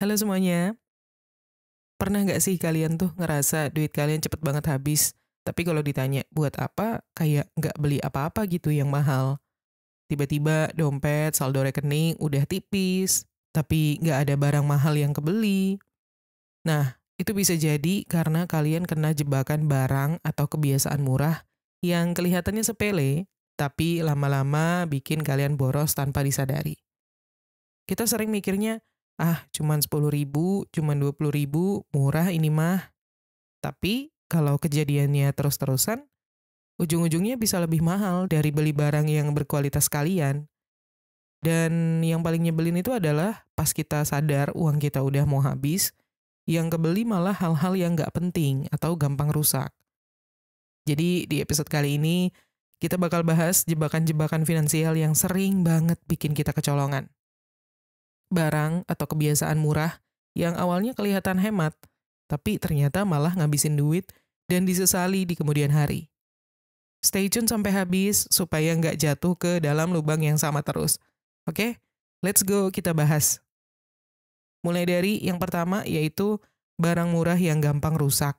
Halo semuanya, pernah nggak sih kalian tuh ngerasa duit kalian cepet banget habis, tapi kalau ditanya buat apa, kayak nggak beli apa-apa gitu yang mahal. Tiba-tiba dompet, saldo rekening udah tipis, tapi nggak ada barang mahal yang kebeli. Nah, itu bisa jadi karena kalian kena jebakan barang atau kebiasaan murah yang kelihatannya sepele, tapi lama-lama bikin kalian boros tanpa disadari. Kita sering mikirnya, ah cuman 10.000, cuman 20.000, murah ini mah. Tapi kalau kejadiannya terus-terusan, ujung-ujungnya bisa lebih mahal dari beli barang yang berkualitas kalian. Dan yang paling nyebelin itu adalah pas kita sadar uang kita udah mau habis, yang kebeli malah hal-hal yang nggak penting atau gampang rusak. Jadi di episode kali ini, kita bakal bahas jebakan-jebakan finansial yang sering banget bikin kita kecolongan. Barang atau kebiasaan murah yang awalnya kelihatan hemat, tapi ternyata malah ngabisin duit dan disesali di kemudian hari. Stay tune sampai habis supaya nggak jatuh ke dalam lubang yang sama terus. Oke, let's go kita bahas. Mulai dari yang pertama yaitu barang murah yang gampang rusak.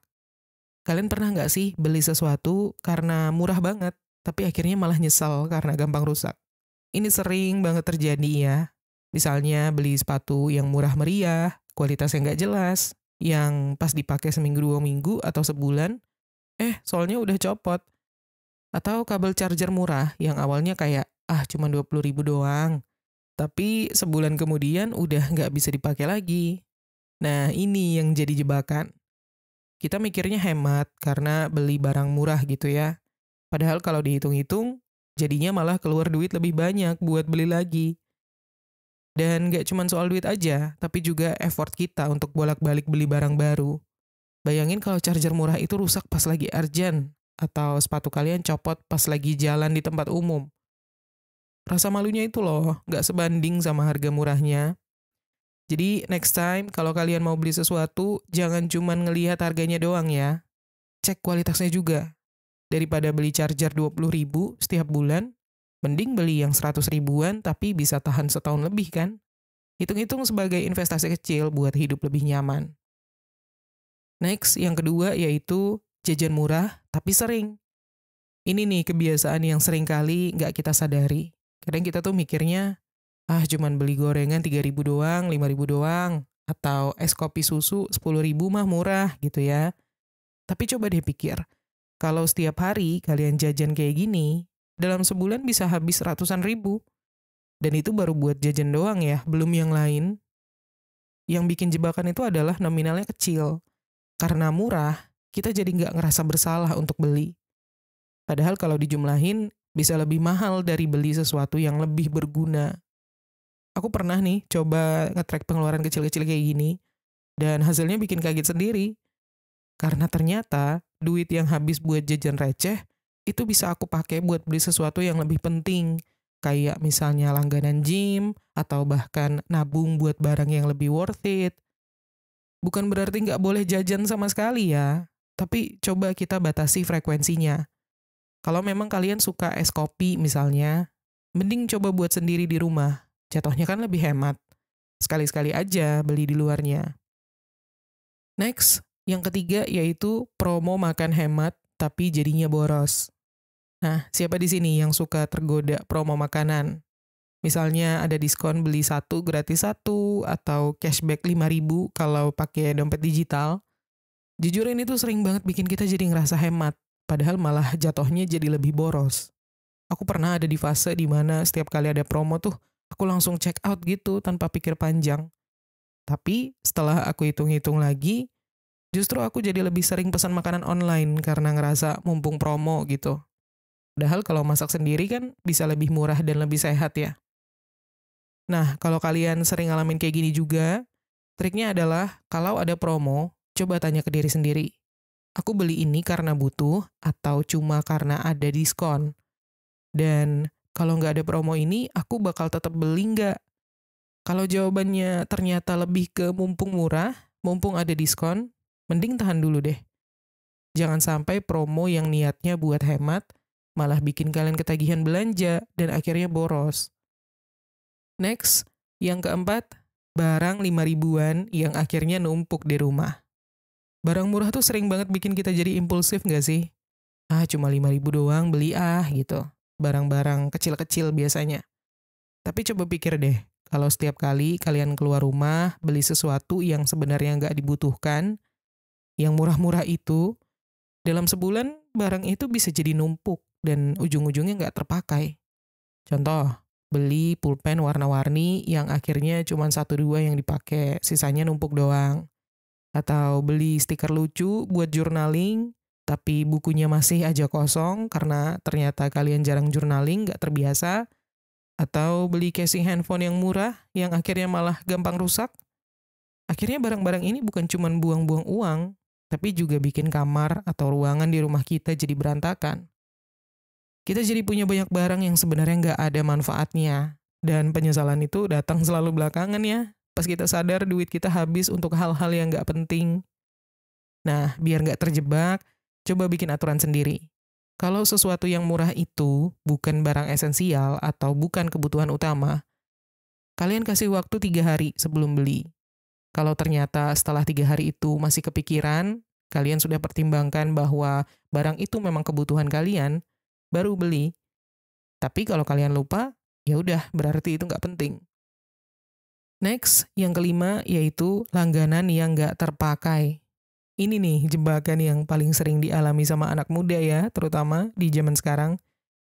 Kalian pernah nggak sih beli sesuatu karena murah banget, tapi akhirnya malah nyesel karena gampang rusak? Ini sering banget terjadi ya. Misalnya beli sepatu yang murah meriah, kualitasnya nggak jelas, yang pas dipakai seminggu 2 minggu atau sebulan, soalnya udah copot. Atau kabel charger murah yang awalnya kayak, ah cuma 20.000 doang. Tapi sebulan kemudian udah nggak bisa dipakai lagi. Nah ini yang jadi jebakan. Kita mikirnya hemat karena beli barang murah gitu ya. Padahal kalau dihitung-hitung, jadinya malah keluar duit lebih banyak buat beli lagi. Dan nggak cuma soal duit aja, tapi juga effort kita untuk bolak-balik beli barang baru. Bayangin kalau charger murah itu rusak pas lagi urgent, atau sepatu kalian copot pas lagi jalan di tempat umum. Rasa malunya itu loh, nggak sebanding sama harga murahnya. Jadi next time kalau kalian mau beli sesuatu, jangan cuma ngelihat harganya doang ya. Cek kualitasnya juga. Daripada beli charger 20.000 setiap bulan, mending beli yang 100 ribuan tapi bisa tahan setahun lebih kan? Hitung-hitung sebagai investasi kecil buat hidup lebih nyaman. Next, yang kedua yaitu jajan murah tapi sering. Ini nih kebiasaan yang sering kali nggak kita sadari. Kadang kita tuh mikirnya, ah cuman beli gorengan 3.000 doang, 5.000 doang. Atau es kopi susu 10.000 mah murah gitu ya. Tapi coba deh pikir, kalau setiap hari kalian jajan kayak gini, dalam sebulan bisa habis ratusan ribu. Dan itu baru buat jajan doang ya, belum yang lain. Yang bikin jebakan itu adalah nominalnya kecil. Karena murah, kita jadi nggak ngerasa bersalah untuk beli. Padahal kalau dijumlahin, bisa lebih mahal dari beli sesuatu yang lebih berguna. Aku pernah nih coba nge-track pengeluaran kecil-kecil kayak gini, dan hasilnya bikin kaget sendiri. Karena ternyata, duit yang habis buat jajan receh, itu bisa aku pakai buat beli sesuatu yang lebih penting. Kayak misalnya langganan gym, atau bahkan nabung buat barang yang lebih worth it. Bukan berarti nggak boleh jajan sama sekali ya, tapi coba kita batasi frekuensinya. Kalau memang kalian suka es kopi misalnya, mending coba buat sendiri di rumah. Jatuhnya kan lebih hemat. Sekali-sekali aja beli di luarnya. Next, yang ketiga yaitu promo makan hemat tapi jadinya boros. Nah, siapa di sini yang suka tergoda promo makanan? Misalnya ada diskon beli satu gratis satu atau cashback 5.000 kalau pakai dompet digital. Jujur ini tuh sering banget bikin kita jadi ngerasa hemat, padahal malah jatuhnya jadi lebih boros. Aku pernah ada di fase di mana setiap kali ada promo tuh, aku langsung check out gitu tanpa pikir panjang. Tapi setelah aku hitung-hitung lagi, justru aku jadi lebih sering pesan makanan online karena ngerasa mumpung promo gitu. Padahal kalau masak sendiri kan bisa lebih murah dan lebih sehat ya. Nah, kalau kalian sering ngalamin kayak gini juga, triknya adalah kalau ada promo, coba tanya ke diri sendiri. Aku beli ini karena butuh atau cuma karena ada diskon? Dan kalau nggak ada promo ini, aku bakal tetap beli nggak? Kalau jawabannya ternyata lebih ke mumpung murah, mumpung ada diskon, mending tahan dulu deh. Jangan sampai promo yang niatnya buat hemat, malah bikin kalian ketagihan belanja dan akhirnya boros. Next, yang keempat, barang 5 ribuan yang akhirnya numpuk di rumah. Barang murah tuh sering banget bikin kita jadi impulsif nggak sih? Ah, cuma 5 ribu doang beli gitu. Barang-barang kecil-kecil biasanya. Tapi coba pikir deh, kalau setiap kali kalian keluar rumah beli sesuatu yang sebenarnya nggak dibutuhkan, yang murah-murah itu, dalam sebulan barang itu bisa jadi numpuk dan ujung-ujungnya nggak terpakai. Contoh, beli pulpen warna-warni yang akhirnya cuma satu dua yang dipakai, sisanya numpuk doang. Atau beli stiker lucu buat journaling, tapi bukunya masih aja kosong karena ternyata kalian jarang journaling, nggak terbiasa. Atau beli casing handphone yang murah, yang akhirnya malah gampang rusak. Akhirnya barang-barang ini bukan cuma buang-buang uang, tapi juga bikin kamar atau ruangan di rumah kita jadi berantakan. Kita jadi punya banyak barang yang sebenarnya nggak ada manfaatnya. Dan penyesalan itu datang selalu belakangan ya. Pas kita sadar duit kita habis untuk hal-hal yang nggak penting. Nah, biar nggak terjebak, coba bikin aturan sendiri. Kalau sesuatu yang murah itu bukan barang esensial atau bukan kebutuhan utama, kalian kasih waktu 3 hari sebelum beli. Kalau ternyata setelah 3 hari itu masih kepikiran, kalian sudah pertimbangkan bahwa barang itu memang kebutuhan kalian, baru beli. Tapi kalau kalian lupa, ya udah berarti itu nggak penting. Next, yang kelima yaitu langganan yang nggak terpakai. Ini nih jebakan yang paling sering dialami sama anak muda ya, terutama di zaman sekarang.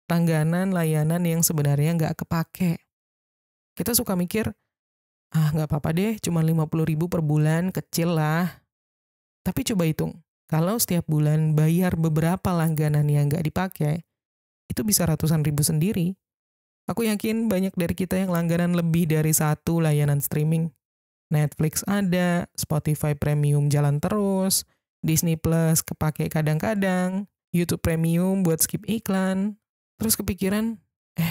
Langganan layanan yang sebenarnya nggak kepake. Kita suka mikir, ah nggak apa-apa deh, cuma 50 ribu per bulan, kecil lah. Tapi coba hitung, kalau setiap bulan bayar beberapa langganan yang nggak dipakai, itu bisa ratusan ribu sendiri. Aku yakin banyak dari kita yang langganan lebih dari satu layanan streaming. Netflix ada, Spotify Premium jalan terus, Disney Plus kepake kadang-kadang, YouTube Premium buat skip iklan. Terus kepikiran,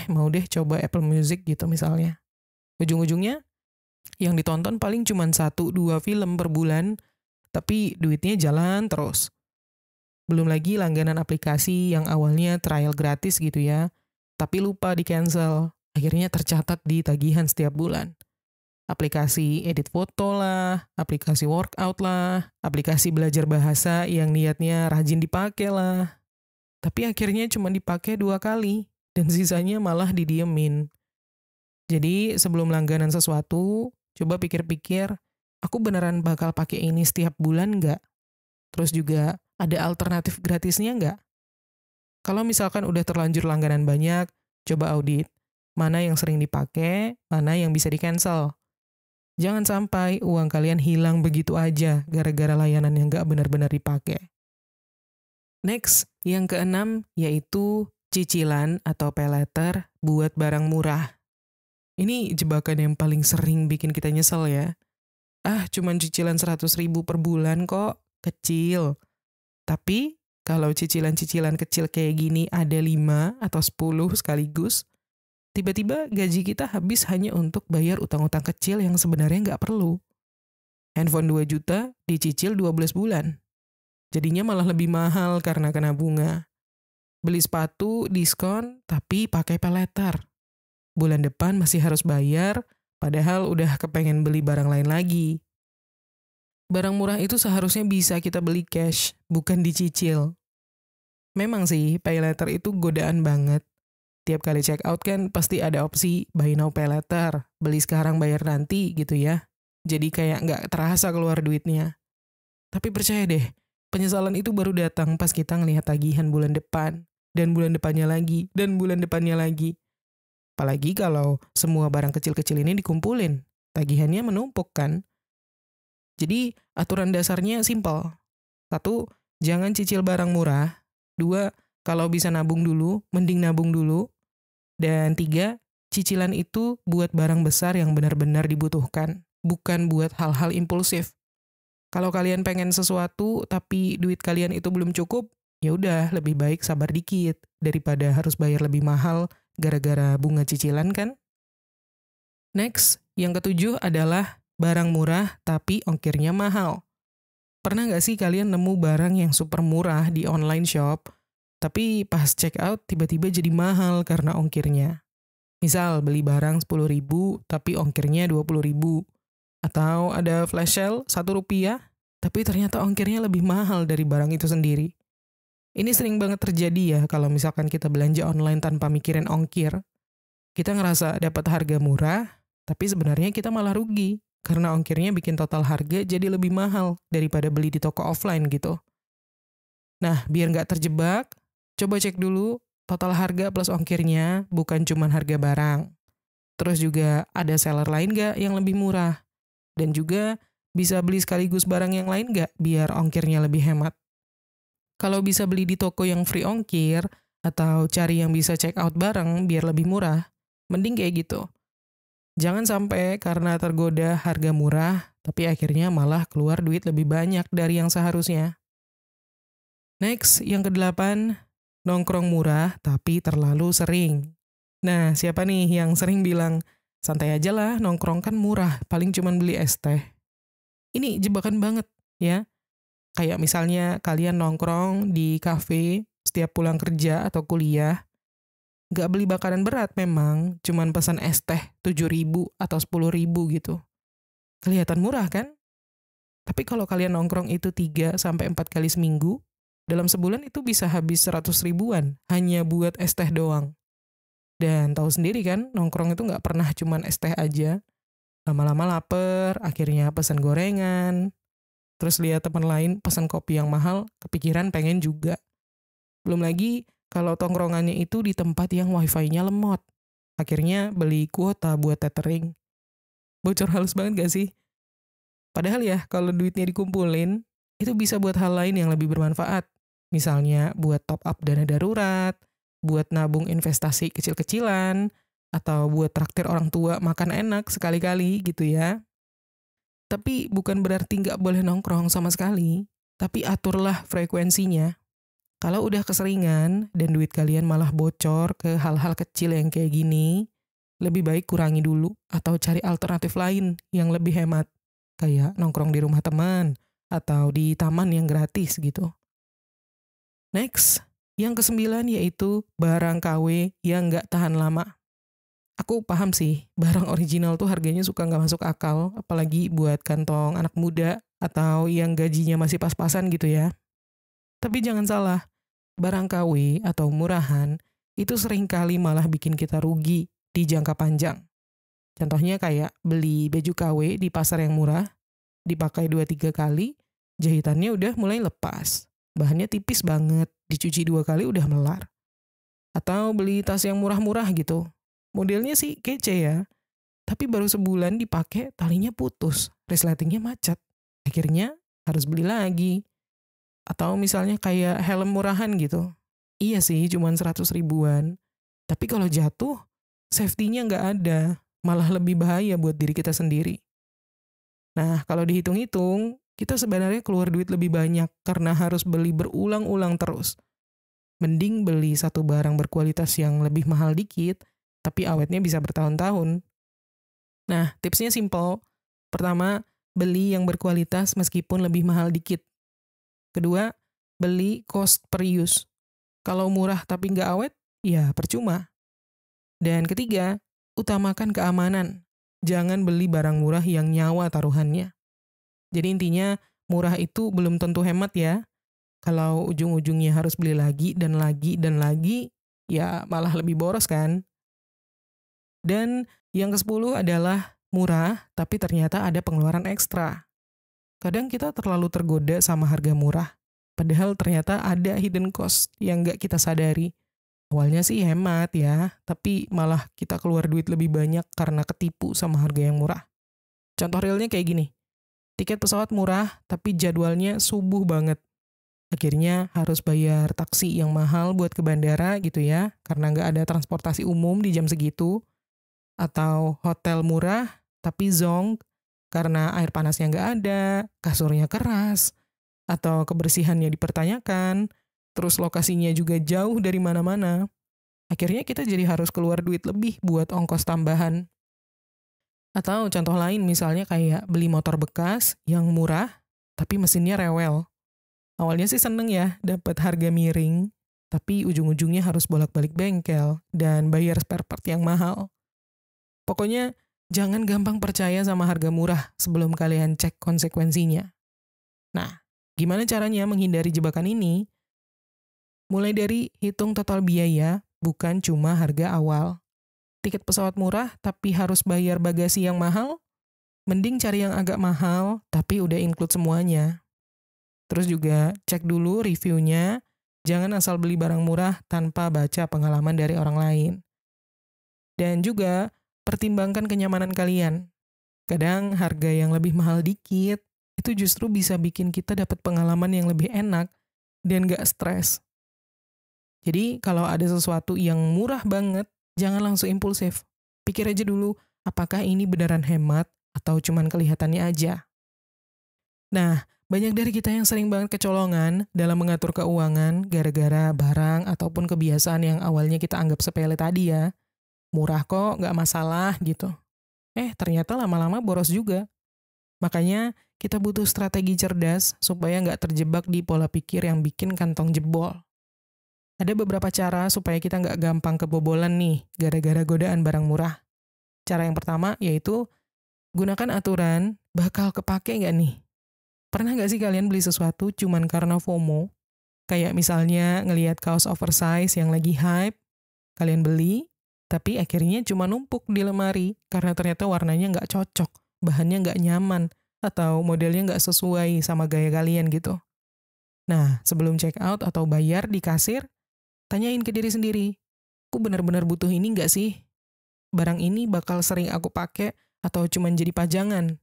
mau deh coba Apple Music gitu misalnya. Ujung-ujungnya, yang ditonton paling cuma 1-2 film per bulan, tapi duitnya jalan terus. Belum lagi langganan aplikasi yang awalnya trial gratis gitu ya, tapi lupa di-cancel. Akhirnya tercatat di tagihan setiap bulan. Aplikasi edit foto lah, aplikasi workout lah, aplikasi belajar bahasa yang niatnya rajin dipakai lah. Tapi akhirnya cuma dipakai 2 kali, dan sisanya malah didiemin. Jadi sebelum langganan sesuatu, coba pikir-pikir, aku beneran bakal pakai ini setiap bulan nggak? Terus juga ada alternatif gratisnya nggak? Kalau misalkan udah terlanjur langganan banyak, coba audit. Mana yang sering dipakai, mana yang bisa di-cancel. Jangan sampai uang kalian hilang begitu aja gara-gara layanan yang nggak benar-benar dipakai. Next, yang keenam yaitu cicilan atau pay letter buat barang murah. Ini jebakan yang paling sering bikin kita nyesel ya. Ah, cuman cicilan 100 ribu per bulan kok, kecil. Tapi kalau cicilan-cicilan kecil kayak gini ada 5 atau 10 sekaligus, tiba-tiba gaji kita habis hanya untuk bayar utang-utang kecil yang sebenarnya nggak perlu. Handphone 2 juta dicicil 12 bulan. Jadinya malah lebih mahal karena kena bunga. Beli sepatu, diskon, tapi pakai pay letter. Bulan depan masih harus bayar, padahal udah kepengen beli barang lain lagi. Barang murah itu seharusnya bisa kita beli cash, bukan dicicil. Memang sih, pay letter itu godaan banget. Tiap kali check out kan pasti ada opsi buy now pay later, beli sekarang bayar nanti gitu ya. Jadi kayak nggak terasa keluar duitnya. Tapi percaya deh, penyesalan itu baru datang pas kita ngelihat tagihan bulan depan, dan bulan depannya lagi, dan bulan depannya lagi. Apalagi kalau semua barang kecil-kecil ini dikumpulin, tagihannya menumpuk kan. Jadi aturan dasarnya simpel. 1, jangan cicil barang murah. 2, kalau bisa nabung dulu, mending nabung dulu. Dan 3, cicilan itu buat barang besar yang benar-benar dibutuhkan, bukan buat hal-hal impulsif. Kalau kalian pengen sesuatu tapi duit kalian itu belum cukup, ya udah lebih baik sabar dikit daripada harus bayar lebih mahal gara-gara bunga cicilan kan? Next, yang ketujuh adalah barang murah tapi ongkirnya mahal. Pernah nggak sih kalian nemu barang yang super murah di online shop, tapi pas check out tiba-tiba jadi mahal karena ongkirnya? Misal beli barang 10 ribu tapi ongkirnya 20 ribu. Atau ada flash sale Rp1, tapi ternyata ongkirnya lebih mahal dari barang itu sendiri. Ini sering banget terjadi ya kalau misalkan kita belanja online tanpa mikirin ongkir. Kita ngerasa dapat harga murah, tapi sebenarnya kita malah rugi. Karena ongkirnya bikin total harga jadi lebih mahal daripada beli di toko offline gitu. Nah, biar nggak terjebak, coba cek dulu total harga plus ongkirnya, bukan cuma harga barang. Terus juga ada seller lain nggak yang lebih murah? Dan juga bisa beli sekaligus barang yang lain nggak biar ongkirnya lebih hemat. Kalau bisa beli di toko yang free ongkir, atau cari yang bisa check out bareng biar lebih murah, mending kayak gitu. Jangan sampai karena tergoda harga murah, tapi akhirnya malah keluar duit lebih banyak dari yang seharusnya. Next, yang kedelapan, nongkrong murah tapi terlalu sering. Nah, siapa nih yang sering bilang, santai aja lah nongkrong kan murah, paling cuman beli es teh. Ini jebakan banget ya. Kayak misalnya kalian nongkrong di kafe setiap pulang kerja atau kuliah, nggak beli makanan berat memang, cuman pesan es teh 7.000 atau 10.000 gitu. Kelihatan murah kan? Tapi kalau kalian nongkrong itu 3 sampai 4 kali seminggu, dalam sebulan itu bisa habis 100 ribuan hanya buat es teh doang. Dan tahu sendiri kan, nongkrong itu nggak pernah cuman es teh aja. Lama-lama lapar, akhirnya pesan gorengan. Terus lihat teman lain pesan kopi yang mahal, kepikiran pengen juga. Belum lagi kalau tongkrongannya itu di tempat yang wifi-nya lemot. Akhirnya beli kuota buat tethering. Bocor halus banget gak sih? Padahal ya, kalau duitnya dikumpulin, itu bisa buat hal lain yang lebih bermanfaat. Misalnya buat top up dana darurat, buat nabung investasi kecil-kecilan, atau buat traktir orang tua makan enak sekali-kali gitu ya. Tapi bukan berarti nggak boleh nongkrong sama sekali, tapi aturlah frekuensinya. Kalau udah keseringan dan duit kalian malah bocor ke hal-hal kecil yang kayak gini, lebih baik kurangi dulu atau cari alternatif lain yang lebih hemat. Kayak nongkrong di rumah teman atau di taman yang gratis gitu. Next, yang kesembilan yaitu barang KW yang nggak tahan lama. Aku paham sih, barang original tuh harganya suka nggak masuk akal, apalagi buat kantong anak muda atau yang gajinya masih pas-pasan gitu ya. Tapi jangan salah, barang KW atau murahan itu seringkali malah bikin kita rugi di jangka panjang. Contohnya kayak beli baju KW di pasar yang murah, dipakai 2-3 kali, jahitannya udah mulai lepas. Bahannya tipis banget, dicuci 2 kali udah melar. Atau beli tas yang murah-murah gitu. Modelnya sih kece ya, tapi baru sebulan dipakai talinya putus, resletingnya macet. Akhirnya harus beli lagi. Atau misalnya kayak helm murahan gitu. Iya sih, cuman 100 ribuan. Tapi kalau jatuh, safety-nya nggak ada. Malah lebih bahaya buat diri kita sendiri. Nah, kalau dihitung-hitung, kita sebenarnya keluar duit lebih banyak karena harus beli berulang-ulang terus. Mending beli satu barang berkualitas yang lebih mahal dikit, tapi awetnya bisa bertahun-tahun. Nah, tipsnya simple. Pertama, beli yang berkualitas meskipun lebih mahal dikit. Kedua, beli cost per use. Kalau murah tapi nggak awet, ya percuma. Dan ketiga, utamakan keamanan. Jangan beli barang murah yang nyawa taruhannya. Jadi intinya, murah itu belum tentu hemat ya. Kalau ujung-ujungnya harus beli lagi dan lagi dan lagi, ya malah lebih boros kan. Dan yang ke-10 adalah murah, tapi ternyata ada pengeluaran ekstra. Kadang kita terlalu tergoda sama harga murah, padahal ternyata ada hidden cost yang nggak kita sadari. Awalnya sih hemat ya, tapi malah kita keluar duit lebih banyak karena ketipu sama harga yang murah. Contoh realnya kayak gini, tiket pesawat murah tapi jadwalnya subuh banget. Akhirnya harus bayar taksi yang mahal buat ke bandara gitu ya, karena nggak ada transportasi umum di jam segitu. Atau hotel murah tapi zonk karena air panasnya nggak ada, kasurnya keras, atau kebersihannya dipertanyakan, terus lokasinya juga jauh dari mana-mana. Akhirnya kita jadi harus keluar duit lebih buat ongkos tambahan. Atau contoh lain misalnya kayak beli motor bekas yang murah tapi mesinnya rewel. Awalnya sih seneng ya dapat harga miring, tapi ujung-ujungnya harus bolak-balik bengkel dan bayar spare part yang mahal. Pokoknya Jangan gampang percaya sama harga murah sebelum kalian cek konsekuensinya. Nah, gimana caranya menghindari jebakan ini? Mulai dari hitung total biaya, bukan cuma harga awal. Tiket pesawat murah tapi harus bayar bagasi yang mahal? Mending cari yang agak mahal tapi udah include semuanya. Terus juga cek dulu reviewnya, jangan asal beli barang murah tanpa baca pengalaman dari orang lain. Dan juga pertimbangkan kenyamanan kalian. Kadang harga yang lebih mahal dikit, itu justru bisa bikin kita dapat pengalaman yang lebih enak dan gak stres. Jadi kalau ada sesuatu yang murah banget, jangan langsung impulsif. Pikir aja dulu, apakah ini beneran hemat atau cuman kelihatannya aja. Nah, banyak dari kita yang sering banget kecolongan dalam mengatur keuangan gara-gara barang ataupun kebiasaan yang awalnya kita anggap sepele tadi ya. Murah kok, nggak masalah gitu. Ternyata lama-lama boros juga. Makanya kita butuh strategi cerdas supaya nggak terjebak di pola pikir yang bikin kantong jebol. Ada beberapa cara supaya kita nggak gampang kebobolan nih gara-gara godaan barang murah. Cara yang pertama yaitu gunakan aturan bakal kepake nggak nih? Pernah nggak sih kalian beli sesuatu cuman karena FOMO? Kayak misalnya ngelihat kaos oversize yang lagi hype, kalian beli, tapi akhirnya cuma numpuk di lemari karena ternyata warnanya nggak cocok, bahannya nggak nyaman, atau modelnya nggak sesuai sama gaya kalian gitu. Nah, sebelum check out atau bayar di kasir, tanyain ke diri sendiri, aku benar-benar butuh ini nggak sih? Barang ini bakal sering aku pakai atau cuma jadi pajangan?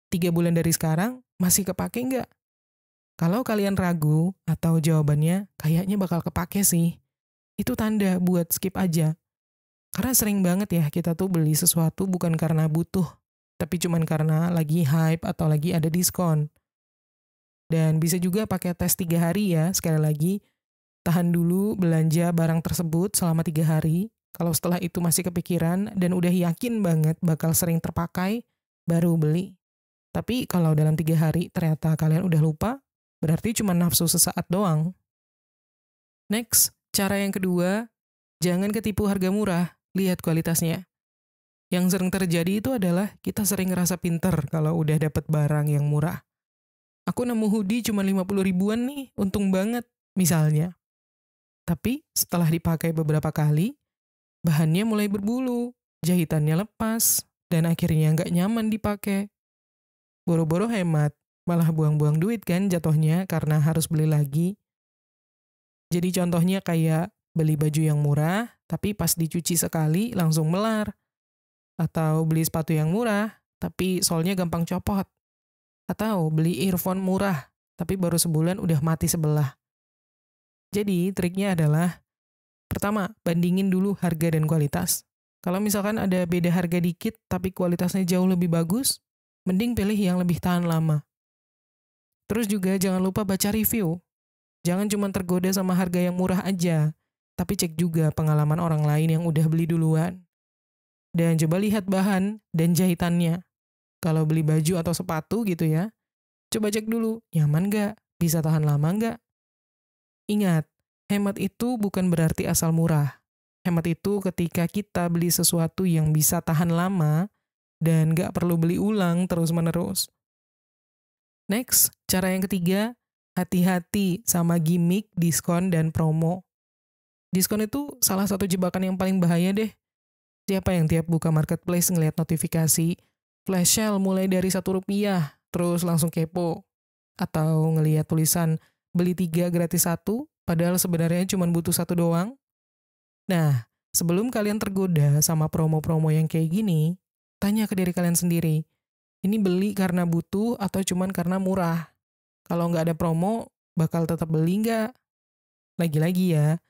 3 bulan dari sekarang, masih kepake nggak? Kalau kalian ragu atau jawabannya kayaknya bakal kepake sih, itu tanda buat skip aja. Karena sering banget ya kita tuh beli sesuatu bukan karena butuh, tapi cuman karena lagi hype atau lagi ada diskon. Dan bisa juga pakai tes 3 hari ya, sekali lagi, tahan dulu belanja barang tersebut selama 3 hari. Kalau setelah itu masih kepikiran dan udah yakin banget bakal sering terpakai, baru beli. Tapi kalau dalam 3 hari ternyata kalian udah lupa, berarti cuma nafsu sesaat doang. Next, cara yang kedua, jangan ketipu harga murah, lihat kualitasnya. Yang sering terjadi itu adalah kita sering ngerasa pinter kalau udah dapet barang yang murah. Aku nemu hoodie cuma 50 ribuan nih, untung banget, misalnya. Tapi setelah dipakai beberapa kali, bahannya mulai berbulu, jahitannya lepas, dan akhirnya nggak nyaman dipakai. Boro-boro hemat, malah buang-buang duit kan jatuhnya karena harus beli lagi. Jadi contohnya kayak beli baju yang murah, tapi pas dicuci sekali langsung melar. Atau beli sepatu yang murah, tapi solnya gampang copot. Atau beli earphone murah, tapi baru sebulan udah mati sebelah. Jadi triknya adalah, pertama, bandingin dulu harga dan kualitas. Kalau misalkan ada beda harga dikit, tapi kualitasnya jauh lebih bagus, mending pilih yang lebih tahan lama. Terus juga jangan lupa baca review. Jangan cuma tergoda sama harga yang murah aja, tapi cek juga pengalaman orang lain yang udah beli duluan. Dan coba lihat bahan dan jahitannya. Kalau beli baju atau sepatu gitu ya, coba cek dulu, nyaman nggak? Bisa tahan lama nggak? Ingat, hemat itu bukan berarti asal murah. Hemat itu ketika kita beli sesuatu yang bisa tahan lama dan nggak perlu beli ulang terus-menerus. Next, cara yang ketiga, hati-hati sama gimmick, diskon, dan promo. Diskon itu salah satu jebakan yang paling bahaya deh. Siapa yang tiap buka marketplace ngeliat notifikasi, flash sale mulai dari Rp1, terus langsung kepo. Atau ngeliat tulisan, beli 3 gratis 1, padahal sebenarnya cuma butuh 1 doang. Nah, sebelum kalian tergoda sama promo-promo yang kayak gini, tanya ke diri kalian sendiri, ini beli karena butuh atau cuman karena murah? Kalau nggak ada promo, bakal tetap beli nggak? Lagi-lagi ya,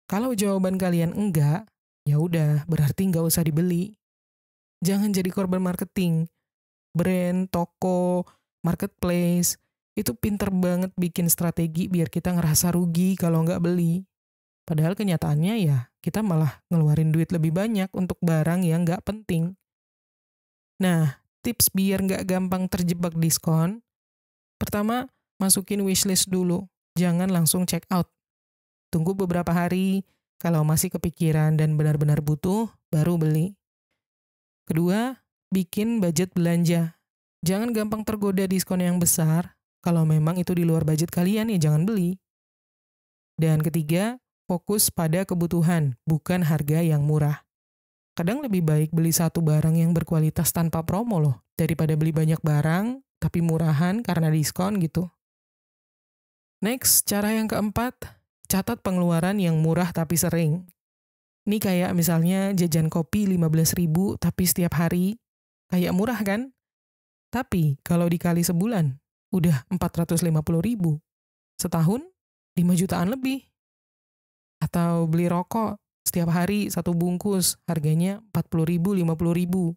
kalau jawaban kalian enggak, ya udah berarti nggak usah dibeli. Jangan jadi korban marketing. Brand, toko, marketplace, itu pinter banget bikin strategi biar kita ngerasa rugi kalau nggak beli. Padahal kenyataannya ya, kita malah ngeluarin duit lebih banyak untuk barang yang nggak penting. Nah, tips biar nggak gampang terjebak diskon, pertama, masukin wishlist dulu. Jangan langsung check out. Tunggu beberapa hari, kalau masih kepikiran dan benar-benar butuh, baru beli. Kedua, bikin budget belanja. Jangan gampang tergoda diskon yang besar. Kalau memang itu di luar budget kalian ya jangan beli. Dan ketiga, fokus pada kebutuhan, bukan harga yang murah. Kadang lebih baik beli satu barang yang berkualitas tanpa promo loh, daripada beli banyak barang, tapi murahan karena diskon gitu. Next, cara yang keempat, catat pengeluaran yang murah tapi sering. Ini kayak misalnya jajan kopi 15.000 tapi setiap hari, kayak murah kan? Tapi kalau dikali sebulan, udah 450.000. Setahun, 5 jutaan lebih. Atau beli rokok, setiap hari satu bungkus, harganya 40.000, 50.000.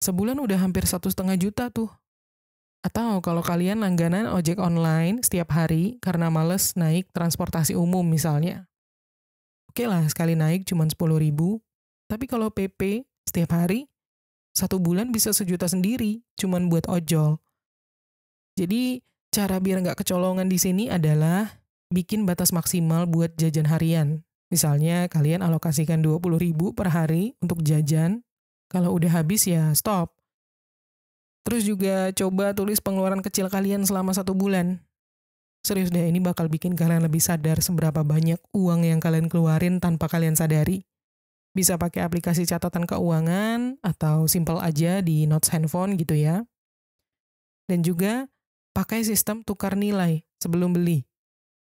Sebulan udah hampir 1,5 juta tuh. Atau kalau kalian langganan ojek online setiap hari karena males naik transportasi umum misalnya. Oke lah, sekali naik cuma 10.000. Tapi kalau PP setiap hari, satu bulan bisa 1 juta sendiri, cuman buat ojol. Jadi, cara biar nggak kecolongan di sini adalah bikin batas maksimal buat jajan harian. Misalnya, kalian alokasikan 20.000 per hari untuk jajan. Kalau udah habis ya stop. Terus juga coba tulis pengeluaran kecil kalian selama 1 bulan. Serius deh, ini bakal bikin kalian lebih sadar seberapa banyak uang yang kalian keluarin tanpa kalian sadari. Bisa pakai aplikasi catatan keuangan atau simple aja di notes handphone gitu ya. Dan juga pakai sistem tukar nilai sebelum beli.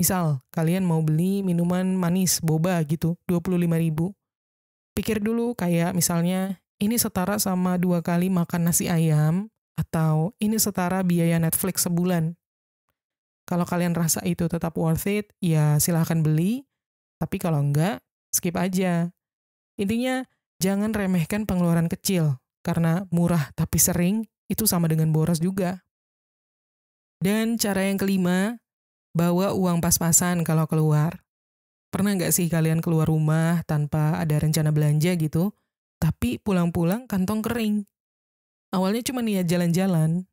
Misal, kalian mau beli minuman manis, boba gitu, 25.000. Pikir dulu kayak misalnya, ini setara sama 2 kali makan nasi ayam, atau ini setara biaya Netflix sebulan. Kalau kalian rasa itu tetap worth it, ya silahkan beli. Tapi kalau enggak, skip aja. Intinya, jangan remehkan pengeluaran kecil. Karena murah tapi sering, itu sama dengan boros juga. Dan cara yang kelima, bawa uang pas-pasan kalau keluar. Pernah nggak sih kalian keluar rumah tanpa ada rencana belanja gitu, tapi pulang-pulang kantong kering? Awalnya cuma niat jalan-jalan,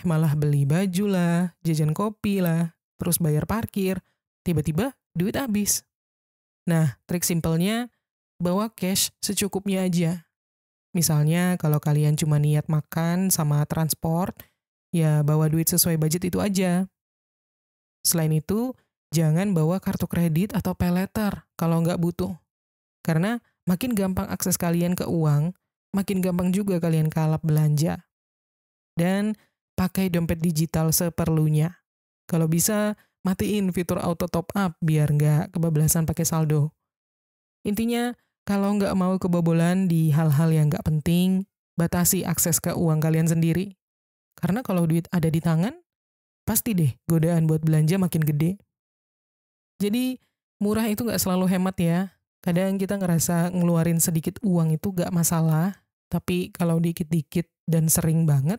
malah beli baju lah, jajan kopi lah, terus bayar parkir, tiba-tiba duit habis. Nah, trik simpelnya, bawa cash secukupnya aja. Misalnya kalau kalian cuma niat makan sama transport, ya bawa duit sesuai budget itu aja. Selain itu, jangan bawa kartu kredit atau pay letter kalau nggak butuh. Karena makin gampang akses kalian ke uang, makin gampang juga kalian kalap belanja. Dan pakai dompet digital seperlunya. Kalau bisa, matiin fitur auto top up biar nggak kebablasan pakai saldo. Intinya, kalau nggak mau kebobolan di hal-hal yang nggak penting, batasi akses ke uang kalian sendiri. Karena kalau duit ada di tangan, pasti deh godaan buat belanja makin gede. Jadi, murah itu nggak selalu hemat ya. Kadang kita ngerasa ngeluarin sedikit uang itu nggak masalah, tapi kalau dikit-dikit dan sering banget,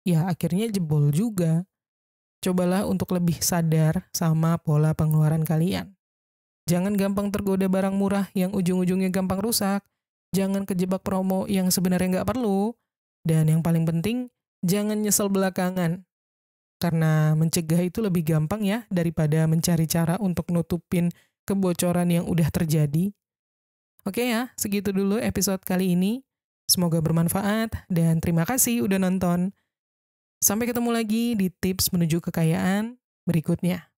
ya akhirnya jebol juga. Cobalah untuk lebih sadar sama pola pengeluaran kalian. Jangan gampang tergoda barang murah yang ujung-ujungnya gampang rusak. Jangan kejebak promo yang sebenarnya nggak perlu. Dan yang paling penting, jangan nyesel belakangan. Karena mencegah itu lebih gampang ya daripada mencari cara untuk nutupin kebocoran yang udah terjadi. Oke ya, segitu dulu episode kali ini. Semoga bermanfaat dan terima kasih udah nonton. Sampai ketemu lagi di tips menuju kekayaan berikutnya.